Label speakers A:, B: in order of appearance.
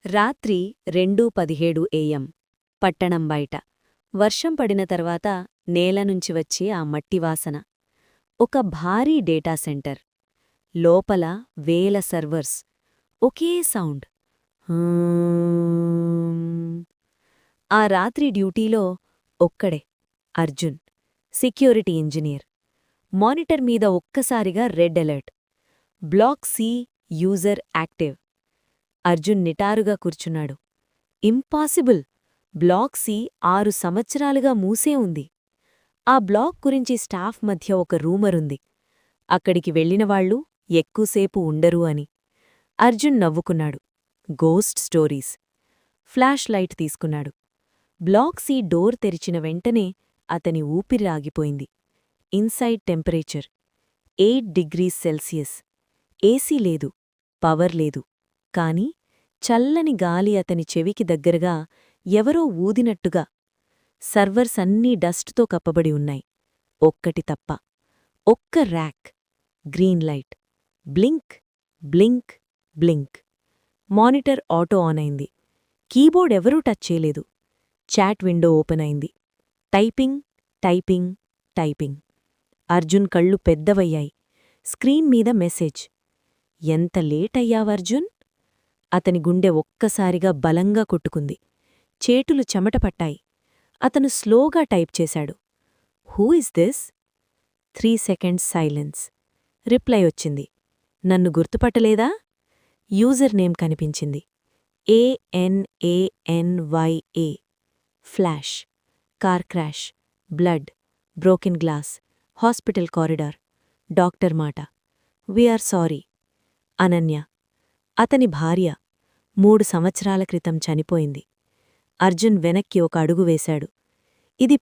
A: రాత్రి 2:17 AM పట్టణం బయట వర్షం పడిన తర్వాత నేలనుంచి వచ్చే ఆ మట్టివాసన. ఒక భారీ డేటా సెంటర్. లోపల వేల సర్వర్స్. ఒకే సౌండ్. "హూమ్." ఆ రాత్రి డ్యూటీలో ఒక్కడే అర్జున్, సెక్యూరిటీ ఇంజనీర్. మానిటర్ మీద ఒక్కసారిగా red alert. Block C user active. Arjun నిటారుగా కూర్చున్నాడు. ఇంపాసిబుల్! బ్లాక్ సి 6 సంవత్సరాలుగా మూసే ఉంది. ఆ బ్లాక్ గురించి స్టాఫ్ మధ్య ఒక రూమరుంది. అక్కడికి వెళ్లినవాళ్లు ఎక్కువసేపు ఉండరు అని. అర్జున్ నవ్వుకున్నాడు. Ghost stories. ఫ్లాష్ లైట్ తీసుకున్నాడు. బ్లాక్ సి డోర్ తెరిచిన వెంటనే అతని ఊపిరి ఆగిపోయింది. Inside temperature 8 degrees Celsius. AC లేదు, పవర్ లేదు. కాని చల్లని గాలి అతని చెవికి దగ్గరగా ఎవరో ఊదినట్టుగా. సర్వర్స్ అన్నీ డస్ట్తో కప్పబడి ఉన్నాయి. ఒక్కటి తప్ప. ఒక్క rack. Green light. Blink, blink, blink. Monitor auto on అయింది. కీబోర్డ్ ఎవరూ టచ్ చేయలేదు. చాట్ విండో ఓపెన్ అయింది. Typing, typing, typing. అర్జున్ కళ్ళు పెద్దవయ్యాయి. స్క్రీన్ మీద మెసేజ్. ఎంత లేట్ అయ్యావర్జున్? అతని గుండె ఒక్కసారిగా బలంగా కొట్టుకుంది. చేతులు చెమటపట్టాయి. అతను స్లోగా టైప్ చేశాడు. Who is this? 3 seconds silence. Reply వచ్చింది. నన్ను గుర్తుపట్టలేదా? యూజర్ నేమ్ కనిపించింది. ANANYA. Flash. Car crash. Blood. Broken glass. Hospital corridor. Doctor మాట. We're sorry. అనన్య, అతని భార్య, 3 సంవత్సరాల క్రితం చనిపోయింది. అర్జున్ వెనక్కి ఒక అడుగు వేశాడు. ఇది